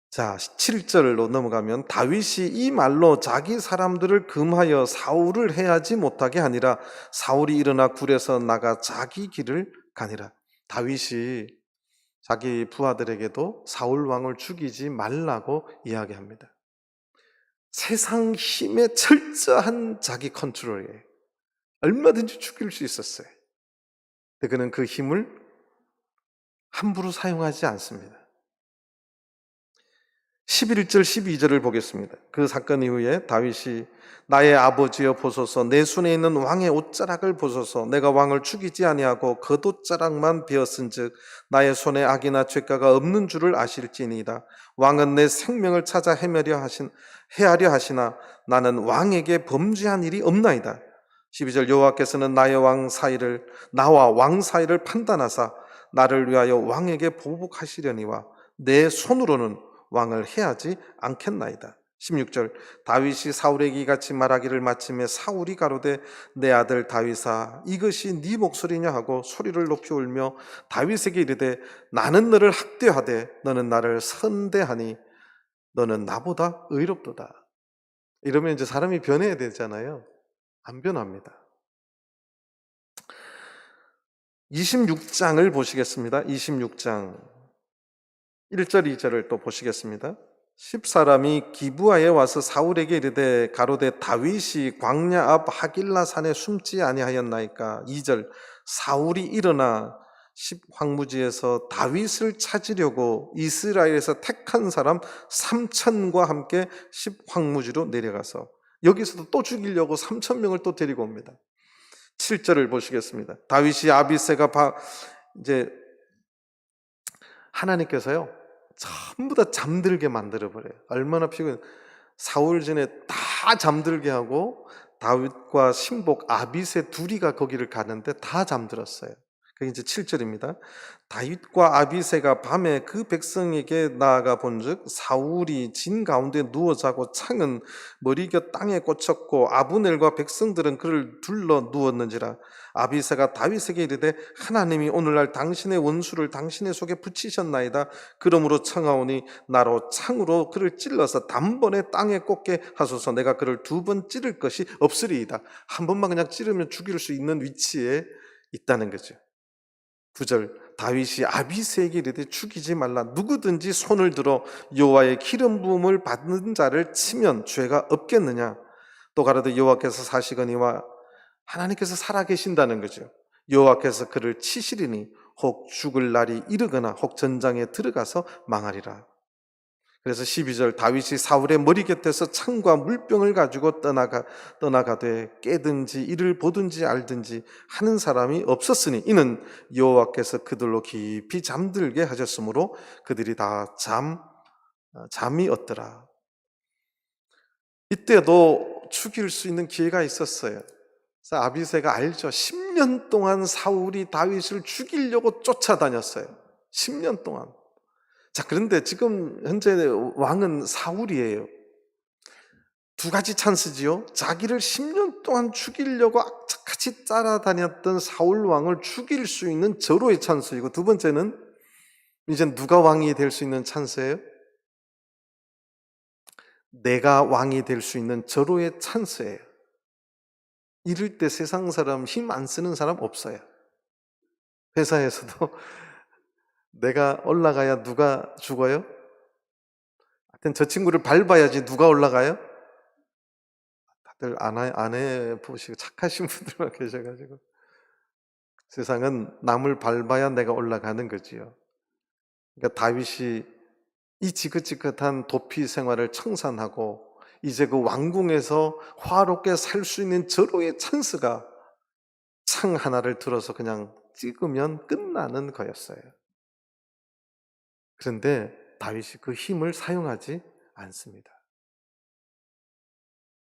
자, 7절로 넘어가면 다윗이 이 말로 자기 사람들을 금하여 사울을 해하지 못하게 하니라. 사울이 일어나 굴에서 나가 자기 길을 가니라. 다윗이 자기 부하들에게도 사울 왕을 죽이지 말라고 이야기합니다. 세상 힘에 철저한 자기 컨트롤이에요. 얼마든지 죽일 수 있었어요. 근데 그는 그 힘을 함부로 사용하지 않습니다. 11절 12절을 보겠습니다. 그 사건 이후에 다윗이 나의 아버지여 보소서, 내 손에 있는 왕의 옷자락을 보소서. 내가 왕을 죽이지 아니하고 겉옷자락만 베었은즉 나의 손에 악이나 죄가가 없는 줄을 아실지니이다. 왕은 내 생명을 찾아 헤아려 하시나 나는 왕에게 범죄한 일이 없나이다. 12절 여호와께서는 나와 왕 사이를 판단하사 나를 위하여 왕에게 보복하시려니와 내 손으로는 왕을 해하지 않겠나이다. 16절 다윗이 사울에게 이같이 말하기를 마침에 사울이 가로되 내 아들 다윗아 이것이 네 목소리냐 하고 소리를 높이 울며 다윗에게 이르되 나는 너를 학대하되 너는 나를 선대하니 너는 나보다 의롭도다. 이러면 이제 사람이 변해야 되잖아요. 안 변합니다. 26장을 보시겠습니다. 26장 1절 2절을 또 보시겠습니다. 10사람이 기브아에 와서 사울에게 이르되 가로되 다윗이 광야 앞 하길라 산에 숨지 아니하였나이까. 2절 사울이 일어나 황무지에서 다윗을 찾으려고 이스라엘에서 택한 사람 3천과 함께 황무지로 내려가서 여기서도 또 죽이려고 3천 명을 또 데리고 옵니다. 7절을 보시겠습니다. 다윗이 아비새가 이제 하나님께서요 전부 다 잠들게 만들어버려요. 얼마나 피곤해. 사울 전에 다 다 잠들게 하고 다윗과 신복 아비새 둘이가 거기를 가는데 다 잠들었어요. 그게 이제 7절입니다. 다윗과 아비새가 밤에 그 백성에게 나아가 본즉 사울이 진 가운데 누워 자고 창은 머리곁 땅에 꽂혔고 아브넬과 백성들은 그를 둘러 누웠는지라. 아비새가 다윗에게 이르되 하나님이 오늘날 당신의 원수를 당신의 속에 붙이셨나이다. 그러므로 청하오니 나로 창으로 그를 찔러서 단번에 땅에 꽂게 하소서. 내가 그를 2번 찌를 것이 없으리이다. 한 번만 그냥 찌르면 죽일 수 있는 위치에 있다는 거죠. 9절 다윗이 아비새에게 이르되 죽이지 말라. 누구든지 손을 들어 여호와의 기름 부음을 받는 자를 치면 죄가 없겠느냐. 또 가로되 여호와께서 사시거니와 하나님께서 살아계신다는 거죠. 여호와께서 그를 치시리니 혹 죽을 날이 이르거나 혹 전장에 들어가서 망하리라. 그래서 12절 다윗이 사울의 머리 곁에서 창과 물병을 가지고 떠나가되 깨든지 이를 보든지 알든지 하는 사람이 없었으니 이는 여호와께서 그들로 깊이 잠들게 하셨으므로 그들이 다 잠이 없더라. 이때도 죽일 수 있는 기회가 있었어요. 그래서 아비새가 알죠. 10년 동안 사울이 다윗을 죽이려고 쫓아다녔어요. 10년 동안. 자, 그런데 지금 현재 왕은 사울이에요. 2가지 찬스지요. 자기를 10년 동안 죽이려고 악착같이 따라다녔던 사울 왕을 죽일 수 있는 절호의 찬스이고, 2번째는 이제 누가 왕이 될 수 있는 찬스예요? 내가 왕이 될 수 있는 절호의 찬스예요. 이럴 때 세상 사람 힘 안 쓰는 사람 없어요. 회사에서도 내가 올라가야 누가 죽어요? 하여튼 저 친구를 밟아야지 누가 올라가요? 다들 안 해보시고 착하신 분들만 계셔가지고 세상은 남을 밟아야 내가 올라가는 거지요. 그러니까 다윗이 이 지긋지긋한 도피 생활을 청산하고 이제 그 왕궁에서 화롭게 살 수 있는 절호의 찬스가 창 하나를 들어서 그냥 찍으면 끝나는 거였어요. 그런데 다윗이 그 힘을 사용하지 않습니다.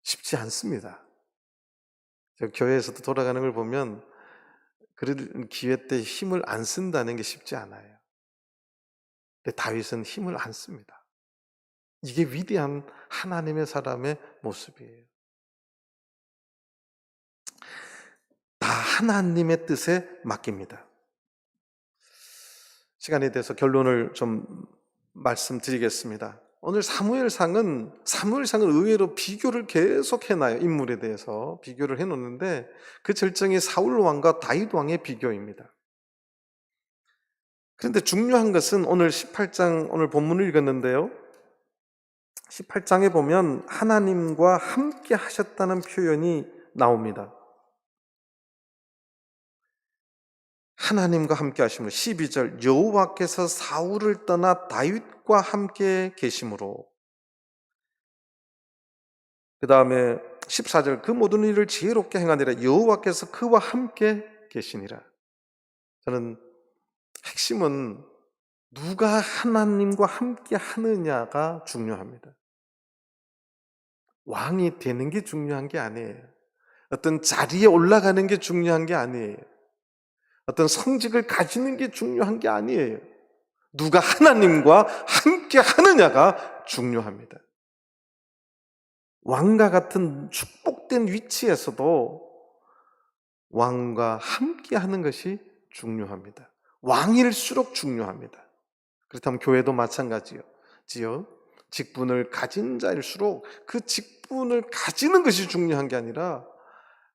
쉽지 않습니다. 교회에서도 돌아가는 걸 보면 그런 기회 때 힘을 안 쓴다는 게 쉽지 않아요. 근데 다윗은 힘을 안 씁니다. 이게 위대한 하나님의 사람의 모습이에요. 다 하나님의 뜻에 맡깁니다. 시간에 대해서 결론을 좀 말씀드리겠습니다. 오늘 사무엘상은 의외로 비교를 계속 해놔요. 인물에 대해서 비교를 해놓는데 그 절정이 사울 왕과 다윗 왕의 비교입니다. 그런데 중요한 것은 오늘 18장, 오늘 본문을 읽었는데요. 18장에 보면 하나님과 함께 하셨다는 표현이 나옵니다. 하나님과 함께 하심으로 12절 여호와께서 사울을 떠나 다윗과 함께 계심으로 그 다음에 14절 그 모든 일을 지혜롭게 행하니라 여호와께서 그와 함께 계시니라. 저는 핵심은 누가 하나님과 함께 하느냐가 중요합니다. 왕이 되는 게 중요한 게 아니에요. 어떤 자리에 올라가는 게 중요한 게 아니에요. 어떤 성직을 가지는 게 중요한 게 아니에요. 누가 하나님과 함께 하느냐가 중요합니다. 왕과 같은 축복된 위치에서도 왕과 함께 하는 것이 중요합니다. 왕일수록 중요합니다. 그렇다면 교회도 마찬가지요. 직분을 가진 자일수록 그 직분을 가지는 것이 중요한 게 아니라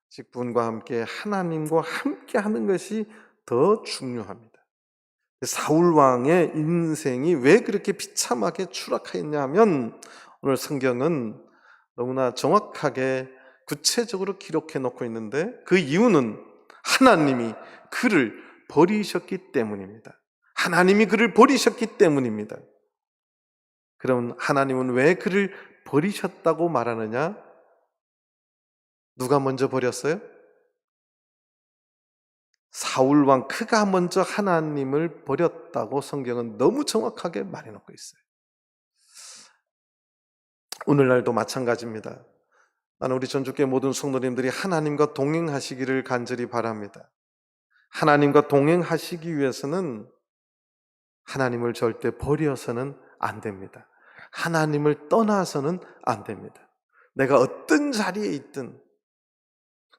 직분과 함께 하나님과 함께 하는 것이 더 중요합니다. 사울 왕의 인생이 왜 그렇게 비참하게 추락했냐 하면 오늘 성경은 너무나 정확하게 구체적으로 기록해 놓고 있는데 그 이유는 하나님이 그를 버리셨기 때문입니다. 하나님이 그를 버리셨기 때문입니다. 그럼 하나님은 왜 그를 버리셨다고 말하느냐? 누가 먼저 버렸어요? 사울왕 그가 먼저 하나님을 버렸다고 성경은 너무 정확하게 말해놓고 있어요. 오늘날도 마찬가지입니다. 나는 우리 전주교회 모든 성도님들이 하나님과 동행하시기를 간절히 바랍니다. 하나님과 동행하시기 위해서는 하나님을 절대 버려서는 안 됩니다. 하나님을 떠나서는 안 됩니다. 내가 어떤 자리에 있든.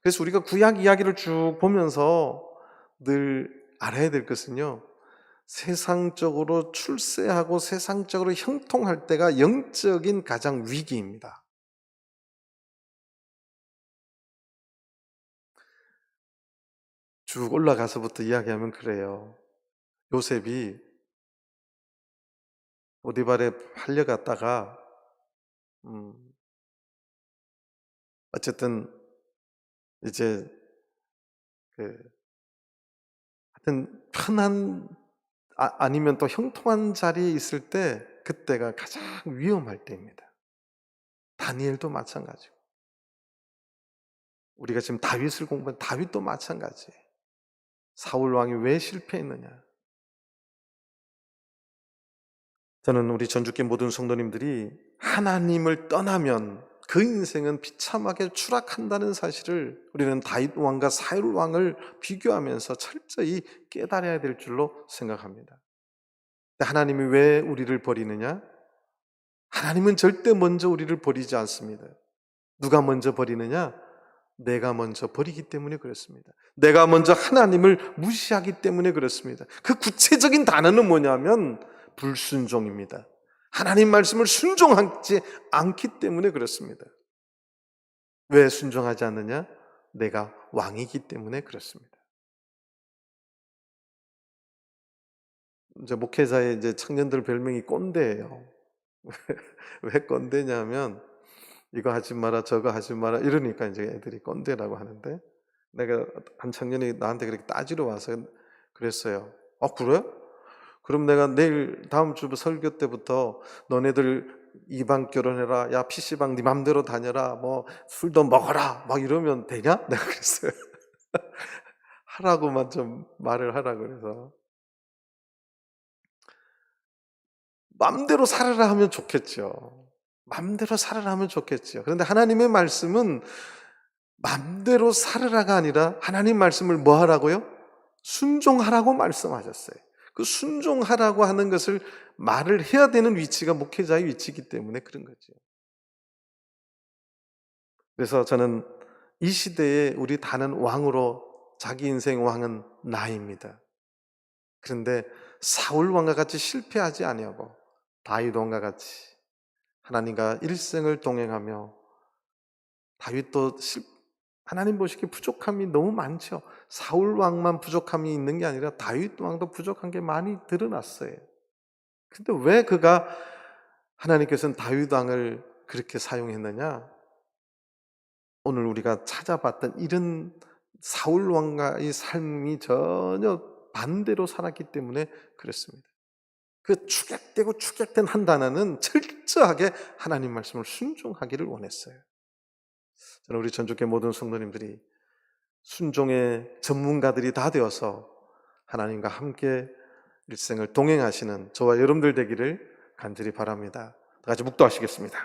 그래서 우리가 구약 이야기를 쭉 보면서 늘 알아야 될 것은요, 세상적으로 출세하고 세상적으로 형통할 때가 영적인 가장 위기입니다. 쭉 올라가서부터 이야기하면 그래요. 요셉이 보디발에 팔려갔다가 음, 어쨌든 이제 그 하여튼 편한 아니면 또 형통한 자리에 있을 때 그때가 가장 위험할 때입니다. 다니엘도 마찬가지고 우리가 지금 다윗을 공부한 다윗도 마찬가지예요. 사울 왕이 왜 실패했느냐? 저는 우리 전주교 모든 성도님들이 하나님을 떠나면 그 인생은 비참하게 추락한다는 사실을 우리는 다윗 왕과 사울 왕을 비교하면서 철저히 깨달아야 될 줄로 생각합니다. 하나님이 왜 우리를 버리느냐? 하나님은 절대 먼저 우리를 버리지 않습니다. 누가 먼저 버리느냐? 내가 먼저 버리기 때문에 그렇습니다. 내가 먼저 하나님을 무시하기 때문에 그렇습니다. 그 구체적인 단어는 뭐냐면 불순종입니다. 하나님 말씀을 순종하지 않기 때문에 그렇습니다. 왜 순종하지 않느냐? 내가 왕이기 때문에 그렇습니다. 이제 목회자의 이제 청년들 별명이 꼰대예요. 왜 꼰대냐면 이거 하지 마라 저거 하지 마라 이러니까 이제 애들이 꼰대라고 하는데, 내가 한 청년이 나한테 그렇게 따지러 와서 그랬어요. 그래? 그럼 내가 내일 다음 주 설교 때부터 너네들 이방 결혼해라, 야 PC방 네 맘대로 다녀라, 뭐 술도 먹어라 막 이러면 되냐? 내가 그랬어요. 하라고만 좀 말을 하라 그래서. 맘대로 살아라 하면 좋겠죠. 맘대로 살아라 하면 좋겠죠. 그런데 하나님의 말씀은 맘대로 살아라가 아니라 하나님 말씀을 뭐 하라고요? 순종하라고 말씀하셨어요. 그 순종하라고 하는 것을 말을 해야 되는 위치가 목회자의 위치이기 때문에 그런 거죠. 그래서 저는 이 시대에 우리 다는 왕으로 자기 인생 왕은 나입니다. 그런데 사울 왕과 같이 실패하지 아니하고 다윗 왕과 같이 하나님과 일생을 동행하며, 다윗도 하나님 보시기에 부족함이 너무 많죠. 사울 왕만 부족함이 있는 게 아니라 다윗 왕도 부족한 게 많이 드러났어요. 근데 왜 그가 하나님께서는 다윗 왕을 그렇게 사용했느냐? 오늘 우리가 찾아봤던 이런 사울 왕과의 삶이 전혀 반대로 살았기 때문에 그렇습니다. 그 축약되고 축약된 한 단어는 철저하게 하나님 말씀을 순종하기를 원했어요. 저는 우리 전주교회 모든 성도님들이 순종의 전문가들이 다 되어서 하나님과 함께 일생을 동행하시는 저와 여러분들 되기를 간절히 바랍니다. 다 같이 묵도하시겠습니다.